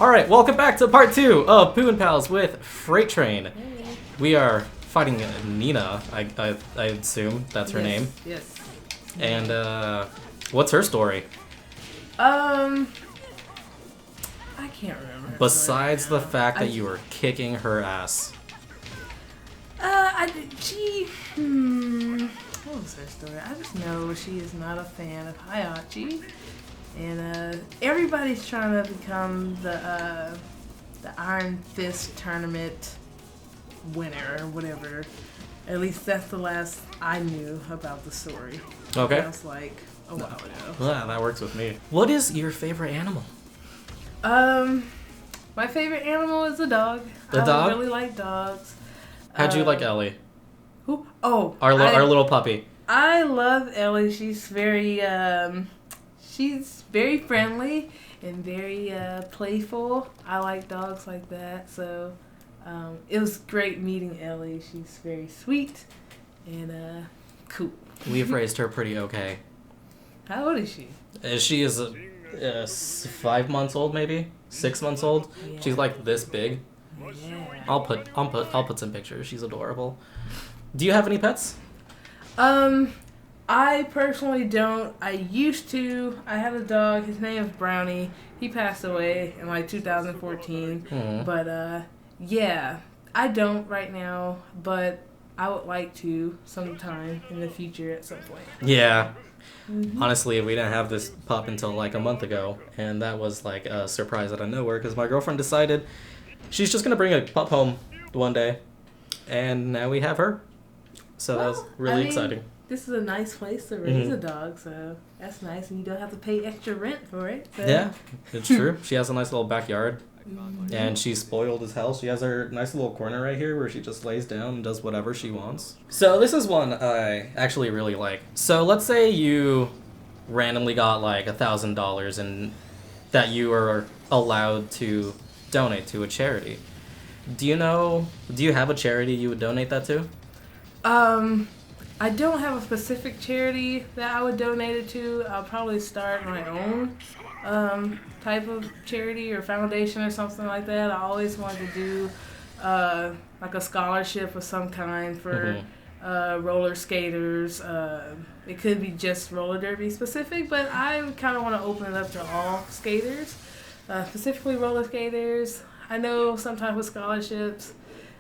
Alright, welcome back to part 2 of Poo&Pals with Freight Train. Hey. We are fighting Nina, I assume that's her name. Yes. And what's her story? I can't remember. her Besides story the now. fact that you were kicking her ass. What was her story? I just know she is not a fan of Hayachi, and everybody's trying to become the Iron Fist tournament winner or whatever. At least that's the last I knew about the story. Okay. That was like a while ago. Yeah, that works with me. What is your favorite animal? My favorite animal is a dog. The dog? I really like dogs. How'd you like Ellie? Who? Oh, Our little puppy. I love Ellie. She's very friendly and very playful. I like dogs like that. So it was great meeting Ellie. She's very sweet and cool. We've raised her pretty okay. How old is she? She is 5 months old, maybe 6 months old. Yeah. She's like this big. Yeah. I'll put some pictures. She's adorable. Do you have any pets? I personally don't. I used to. I had a dog. His name is Brownie. He passed away in like 2014. Mhm. But yeah, I don't right now. But I would like to sometime in the future at some point. Yeah. Mm-hmm. Honestly, we didn't have this pup until like a month ago, and that was like a surprise out of nowhere because my girlfriend decided she's just gonna bring a pup home one day, and now we have her. So that was really exciting. This is a nice place to raise a dog, so that's nice, and you don't have to pay extra rent for it. So. Yeah, it's true. She has a nice little backyard, Mhm. and she's spoiled as hell. She has her nice little corner right here where she just lays down and does whatever she wants. So this is one I actually really like. So let's say you randomly got like $1,000 and that you are allowed to donate to a charity. Do you have a charity you would donate that to? I don't have a specific charity that I would donate it to. I'll probably start my own type of charity or foundation or something like that. I always wanted to do like a scholarship of some kind for roller skaters. It could be just roller derby specific, but I kind of want to open it up to all skaters, specifically roller skaters. I know sometimes with scholarships,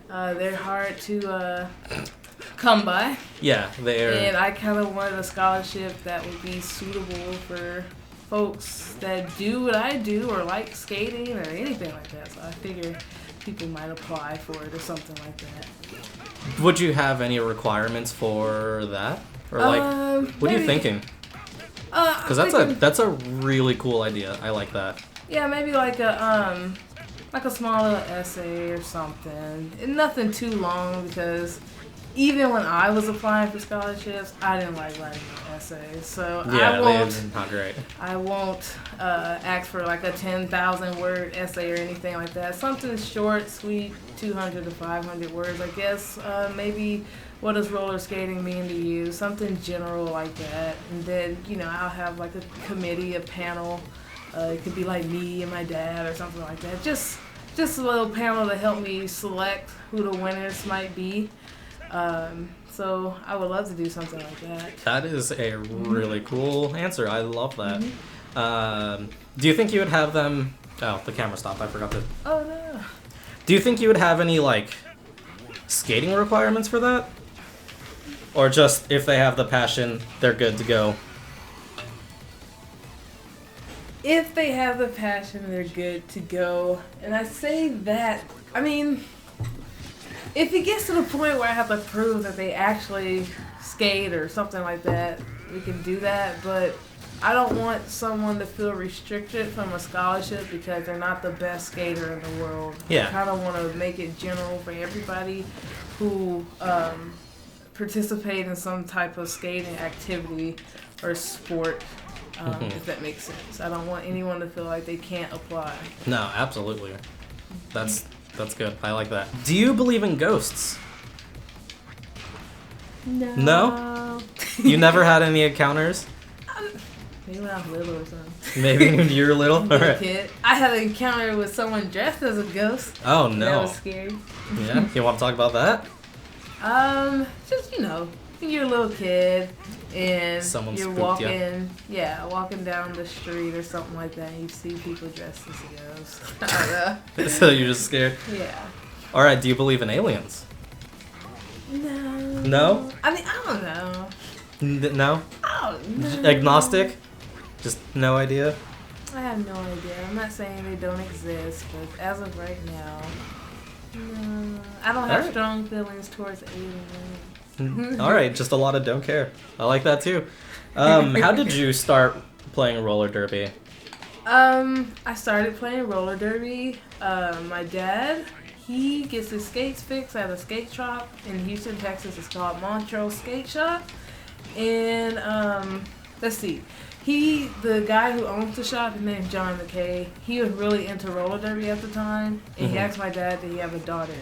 they're hard to come by. Yeah, they're... And I kind of wanted a scholarship that would be suitable for folks that do what I do or like skating or anything like that. So I figured people might apply for it or something like that. Would you have any requirements for that? Or like, what are you thinking? Because that's a really cool idea. I like that. Yeah, maybe like a small little essay or something. And nothing too long because even when I was applying for scholarships, I didn't like writing essays. So yeah, they're not great. I won't ask for like a 10,000 word essay or anything like that. Something short, sweet, 200 to 500 words, I guess. Maybe what does roller skating mean to you? Something general like that. And then, I'll have like a committee, a panel. It could be like me and my dad or something like that. Just a little panel to help me select who the winners might be. So I would love to do something like that. That is a really cool answer. I love that. Do you think you would have them... Oh, the camera stopped. I forgot to... Oh, no. Do you think you would have any, like, skating requirements for that? Or just, if they have the passion, they're good to go? If they have the passion, they're good to go. And I say that, if it gets to the point where I have to prove that they actually skate or something like that, we can do that. But I don't want someone to feel restricted from a scholarship because they're not the best skater in the world. Yeah. I kind of want to make it general for everybody who participate in some type of skating activity or sport. If that makes sense. I don't want anyone to feel like they can't apply. No, absolutely. That's good. I like that. Do you believe in ghosts? No. No? You never had any encounters? Maybe when I was little or something. Maybe when you were little? Little kid. I had an encounter with someone dressed as a ghost. Oh, no. That was scary. Yeah? You want to talk about that? Just, when you're a little kid and Someone you're spooked walking down the street or something like that, and you see people dressed as a ghost. I don't know. So you're just scared? Yeah. All right, do you believe in aliens? No. No? I mean, I don't know. No? I don't know. Agnostic? Just no idea? I have no idea. I'm not saying they don't exist, but as of right now, no. I don't have strong feelings towards aliens. All right, just a lot of don't care. I like that too. How did you start playing roller derby? I started playing roller derby. My dad, he gets his skates fixed at a skate shop in Houston, Texas. It's called Montrose Skate Shop. And let's see. The guy who owns the shop, his name's John McKay. He was really into roller derby at the time, and he asked my dad, did he have a daughter?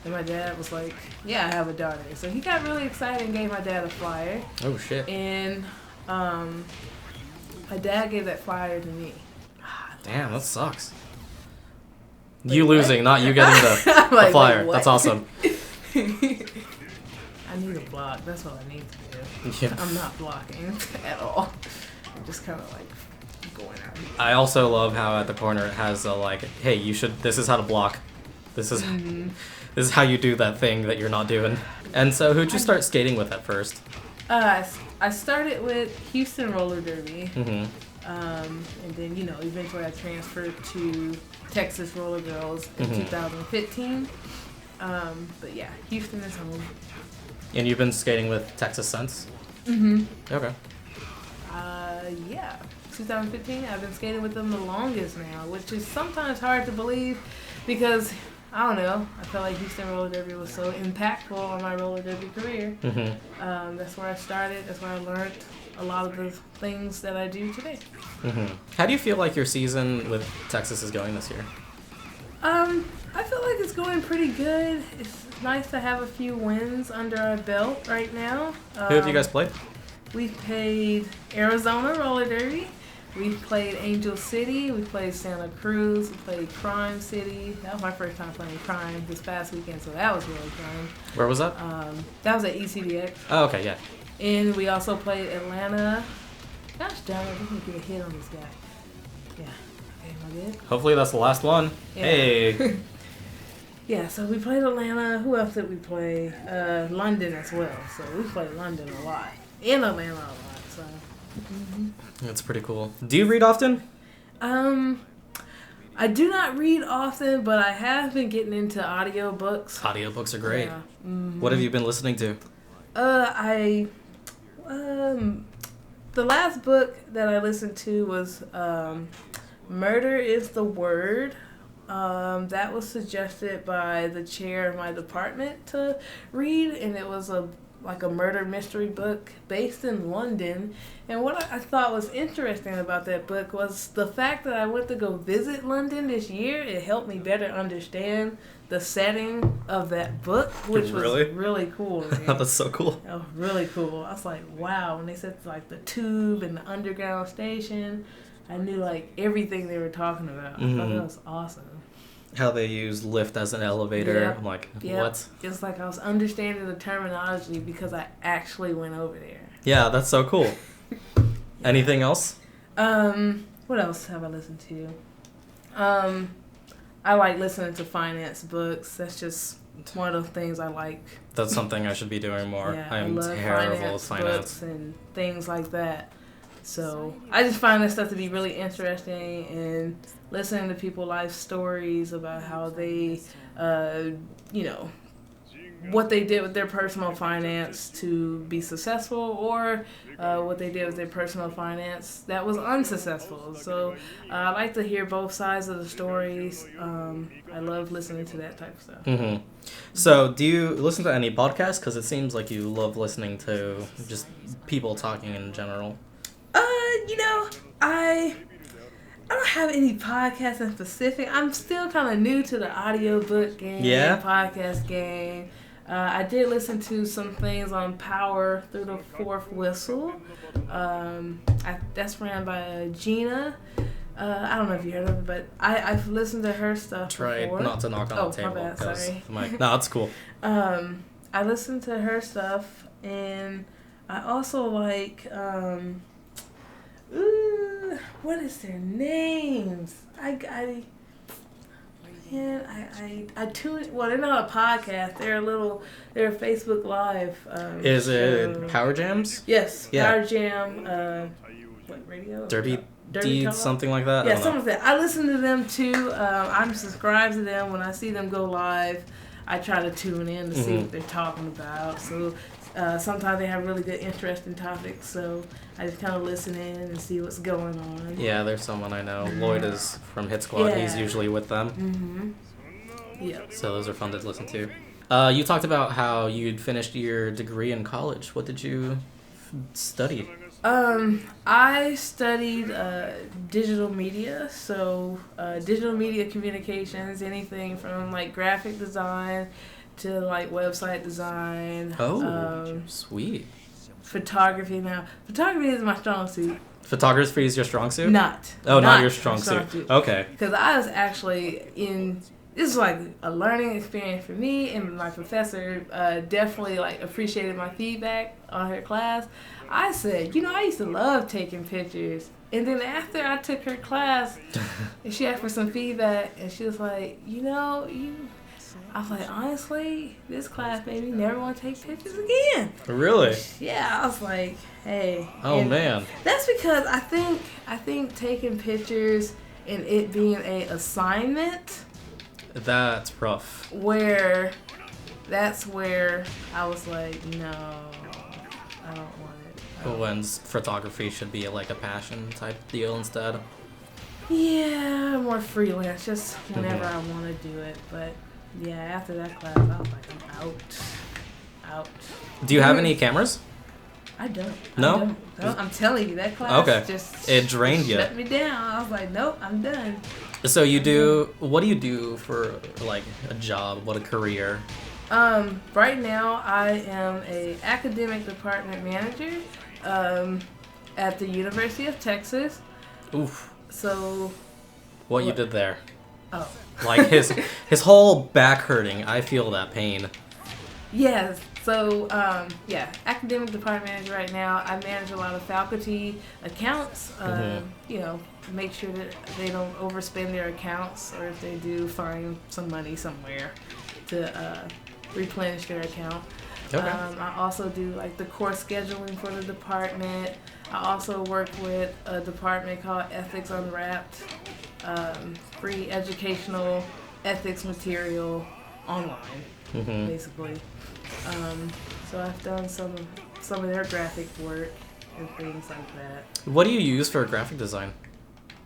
And my dad was like, yeah, I have a daughter. So he got really excited and gave my dad a flyer. Oh, shit. And my dad gave that flyer to me. Damn, that sucks. You losing, not you getting the flyer. That's awesome. I need a block. That's what I need to do. Yeah. I'm not blocking at all. I'm just kind of like going out here. I also love how at the corner it has a hey, you should. This is how to block. This is this is how you do that thing that you're not doing. And so, who'd you start skating with at first? I started with Houston roller derby, Mm-hmm. and then eventually I transferred to Texas roller girls in 2015. But yeah, Houston is home. And you've been skating with Texas since? Mm-hmm. Okay. Yeah, 2015. I've been skating with them the longest now, which is sometimes hard to believe because, I don't know, I felt like Houston roller derby was so impactful on my roller derby career. Mm-hmm. That's where I started. That's where I learned a lot of the things that I do today. Mm-hmm. How do you feel like your season with Texas is going this year? I feel like it's going pretty good. It's nice to have a few wins under our belt right now. Who have you guys played? We played Arizona roller derby. We played Angel City. We played Santa Cruz. We played Crime City. That was my first time playing Crime this past weekend, so that was really fun. Where was that? That was at ECDX. Oh, okay, yeah. And we also played Atlanta. Gosh darn it, I think we get a hit on this guy. Yeah. Okay, am I good? Hopefully that's the last one. Yeah. Hey. Yeah, so we played Atlanta. Who else did we play? London as well. So we played London a lot. And Atlanta a lot. So. That's pretty cool. Do you read often? I do not read often, but I have been getting into audiobooks. Audiobooks are great. Yeah. Mm-hmm. What have you been listening to? The last book that I listened to was Murder is the Word. That was suggested by the chair of my department to read, and it was a murder mystery book based in London. And what I thought was interesting about that book was the fact that I went to go visit London this year. It helped me better understand the setting of that book, which was really cool. That's so cool. That was really cool. I was like, wow. When they said the tube and the underground station, I knew everything they were talking about. I thought that was awesome. How they use lift as an elevator. Yep. I'm like, Yep. what? It's like I was understanding the terminology because I actually went over there. Yeah, that's so cool. Anything else? What else have I listened to? I like listening to finance books. That's just one of the things I like. That's something I should be doing more. Yeah, I'm love terrible at books finance. and things like that. So I just find that stuff to be really interesting, and listening to people's life stories about how they, what they did with their personal finance to be successful, or what they did with their personal finance that was unsuccessful. So I like to hear both sides of the stories. I love listening to that type of stuff. Mm-hmm. So do you listen to any podcasts? Because it seems like you love listening to just people talking in general. I don't have any podcasts in specific. I'm still kind of new to the audiobook game, podcast game. I did listen to some things on Power Through the Fourth Whistle. That's ran by Gina. I don't know if you heard of it, but I've listened to her stuff Tried before. not to knock on the table. My bad, sorry. No, it's cool. I listened to her stuff, and I also like, what is their names? I tuned. Well, they're not a podcast. They're a Facebook Live. Is show. it Power Jams? Yes. Yeah. Power Jam. What radio? Derby Deeds, Talk? something like that. Yeah, something like that. I listen to them too. I'm subscribed to them. When I see them go live, I try to tune in to see what they're talking about. So sometimes they have really good, interesting topics. So I just kind of listen in and see what's going on. Yeah, there's someone I know. Lloyd is from Hit Squad. Yeah. He's usually with them. Mm-hmm. Yeah. So those are fun to listen to. You talked about how you'd finished your degree in college. What did you study? I studied digital media, so digital media communications, anything from like graphic design to like website design. Oh, sweet. Photography now. Photography is my strong suit. Photography is your strong suit? Not your strong suit. Okay. Because I was actually this is like a learning experience for me, and my professor definitely like appreciated my feedback on her class. I said, I used to love taking pictures. And then after I took her class, and she asked for some feedback, and she was like, I was like, honestly, this class made me never want to take pictures again. Really? Yeah, I was like, hey. Oh, and man. That's because I think taking pictures and it being a assignment. That's rough. That's where I was like, no, I don't want it. When photography should be like a passion type deal instead. Yeah, more freelance, just whenever I want to do it. But yeah, after that class, I was like, I'm out. Do you have any cameras? I don't. No? I'm telling you, that class just it drained you. Shut me down. I was like, nope, I'm done. So what do you do for like a job? What a career? Right now I am a academic department manager at the University of Texas. Oof. So what you did there? Oh. Like his whole back hurting. I feel that pain. Yes. So, academic department manager right now. I manage a lot of faculty accounts, make sure that they don't overspend their accounts, or if they do, find some money somewhere to replenish their account. Okay. I also do like the course scheduling for the department. I also work with a department called Ethics Unwrapped, free educational ethics material online, basically. So I've done some of their graphic work and things like that. What do you use for graphic design?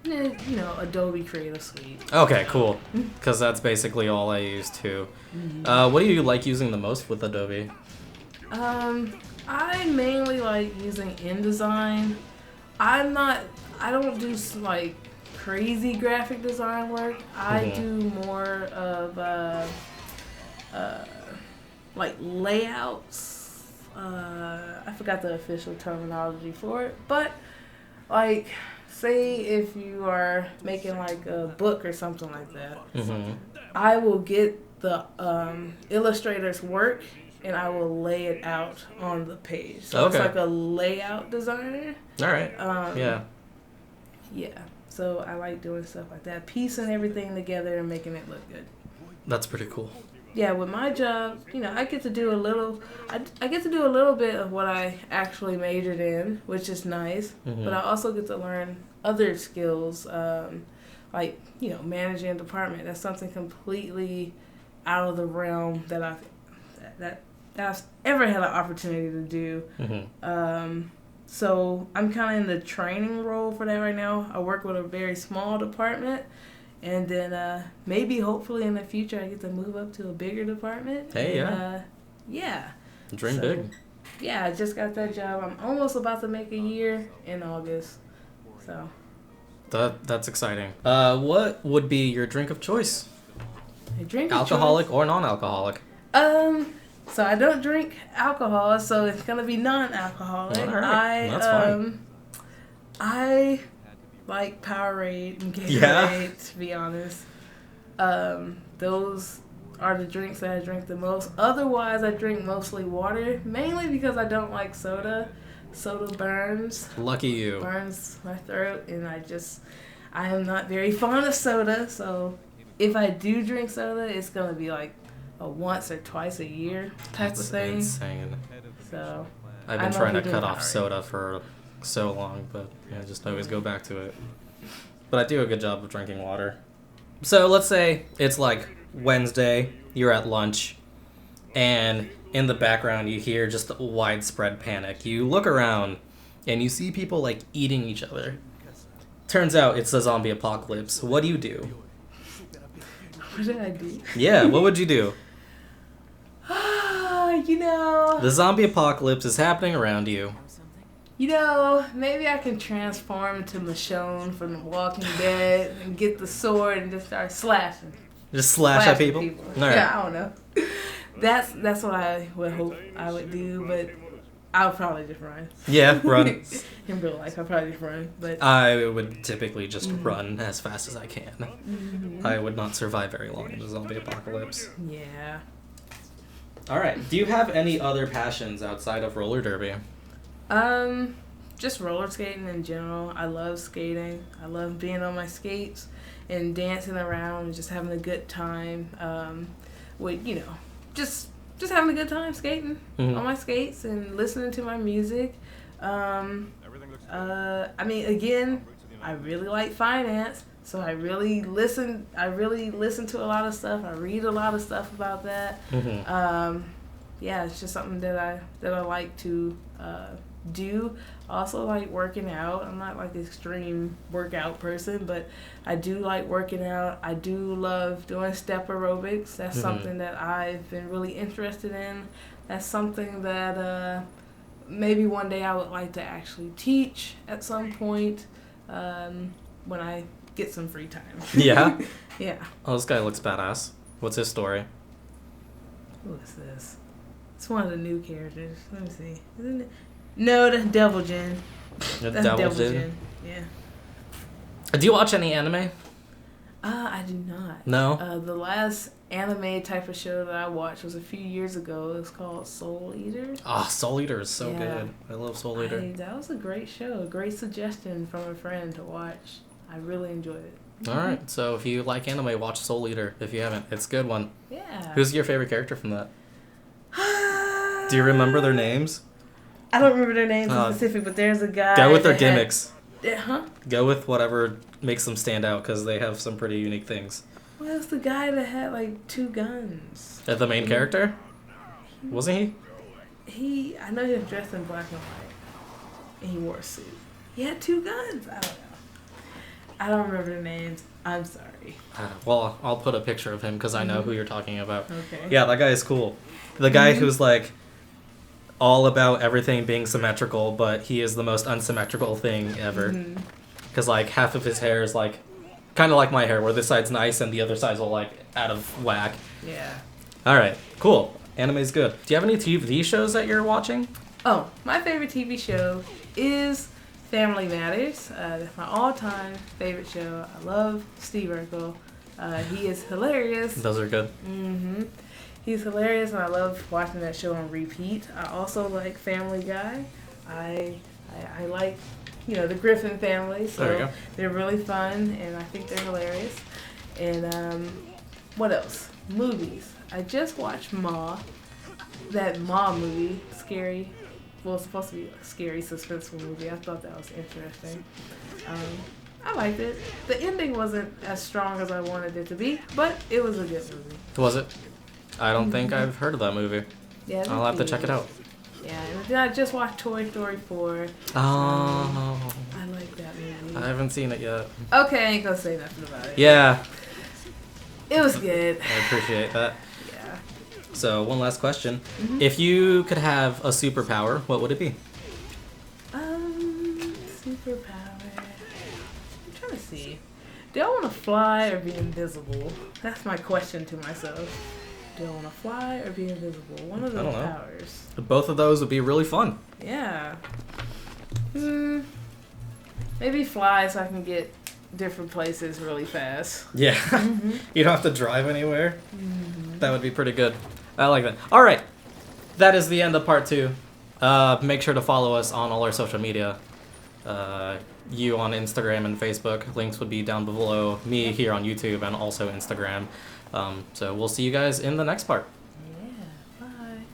Adobe Creative Suite. Okay, cool. Because that's basically all I use too. What do you like using the most with Adobe? I mainly like using InDesign. I don't do like crazy graphic design work. I do more of like layouts. I forgot the official terminology for it, but like, say if you are making like a book or something like that, I will get the illustrator's work and I will lay it out on the page. So it's like a layout designer. All right. Yeah. So I like doing stuff like that, piecing everything together and making it look good. That's pretty cool. Yeah, with my job, I get to do a little. I get to do a little bit of what I actually majored in, which is nice. But I also get to learn other skills, like managing a department. That's something completely out of the realm that I've ever had an opportunity to do. So I'm kind of in the training role for that right now. I work with a very small department. And then maybe, hopefully, in the future, I get to move up to a bigger department. Hey, yeah. Dream big. Yeah, I just got that job. I'm almost about to make a year in August. So. That's exciting. What would be your drink of choice? A drink Alcoholic or non-alcoholic? So I don't drink alcohol, so it's gonna be non-alcoholic. All right. That's fine. I like Powerade and Gatorade, Yeah. to be honest. Those are the drinks that I drink the most. Otherwise, I drink mostly water, mainly because I don't like soda. Soda burns. Lucky you. Burns my throat, and I am not very fond of soda, so if I do drink soda, it's gonna be like a once or twice a year type of thing. Insane. So I've been trying to cut off soda for so long, but I just always go back to it. But I do a good job of drinking water. So let's say it's like Wednesday, you're at lunch, and in the background you hear just widespread panic. You look around and you see people like eating each other. Turns out it's a zombie apocalypse. What do you do? What did I do? Yeah, what would you do? The zombie apocalypse is happening around you. Maybe I can transform into Michonne from The Walking Dead and get the sword and just start slashing. Just slash at people? All right. Yeah, I don't know. That's what I would hope I would do, but I would probably just run. Yeah, run. In real life, I'd probably just run. But I would typically just run as fast as I can. I would not survive very long in the zombie apocalypse. Yeah. All right. Do you have any other passions outside of roller derby? Just roller skating in general. I love skating. I love being on my skates and dancing around and just having a good time. With just having a good time skating on my skates and listening to my music. Again, I really like finance, so I really listen to a lot of stuff. I read a lot of stuff about that. It's just something that I like to do. Also like working out. I'm not like an extreme workout person, but I do like working out. I do love doing step aerobics. That's something that I've been really interested in. That's something that maybe one day I would like to actually teach at some point when I get some free time. Yeah? Yeah. Oh, this guy looks badass. What's his story? Who is this? It's one of the new characters. Let me see. Isn't it? No, that's Devil Jin. That's Devil Jin. Yeah. Do you watch any anime? I do not. No? The last anime type of show that I watched was a few years ago. It was called Soul Eater. Soul Eater is so good. I love Soul Eater. That was a great show. A great suggestion from a friend to watch. I really enjoyed it. All right. So if you like anime, watch Soul Eater. If you haven't, it's a good one. Yeah. Who's your favorite character from that? Do you remember their names? I don't remember their names in specific, but there's a guy. Go with their gimmicks. Huh? Go with whatever makes them stand out because they have some pretty unique things. Well, it was the guy that had like 2 guns. The main character? Wasn't he? I know he was dressed in black and white, and he wore a suit. He had 2 guns. I don't know. I don't remember their names. I'm sorry. Well, I'll put a picture of him because I know who you're talking about. Okay. Yeah, that guy is cool. The guy who's like all about everything being symmetrical, but he is the most unsymmetrical thing ever. Because like half of his hair is like kind of like my hair, where this side's nice and the other side's all like out of whack. Yeah. All right, cool. Anime's good. Do you have any TV shows that you're watching? Oh, my favorite TV show is Family Matters. That's my all-time favorite show. I love Steve Urkel. He is hilarious. Those are good. He's hilarious, and I love watching that show on repeat. I also like Family Guy. I like, the Griffin family, so they're really fun, and I think they're hilarious. And what else? Movies. I just watched Ma. That Ma movie, scary. Well, it's supposed to be a scary, suspenseful movie. I thought that was interesting. I liked it. The ending wasn't as strong as I wanted it to be, but it was a good movie. Was it? I don't think I've heard of that movie. Yeah, I'll have to check it out. Yeah, and then I just watched Toy Story 4. Oh. I like that movie. I haven't seen it yet. Okay, I ain't gonna say nothing about it. Yeah. It was good. I appreciate that. Yeah. So, one last question. If you could have a superpower, what would it be? Superpower. I'm trying to see. Do I want to fly or be invisible? That's my question to myself. Do I want to fly or be invisible? One of those powers. Both of those would be really fun. Yeah. Maybe fly so I can get different places really fast. Yeah. You don't have to drive anywhere. That would be pretty good. I like that. All right. That is the end of part 2. Make sure to follow us on all our social media. You on Instagram and Facebook. Links would be down below. Me here on YouTube and also Instagram. So we'll see you guys in the next part.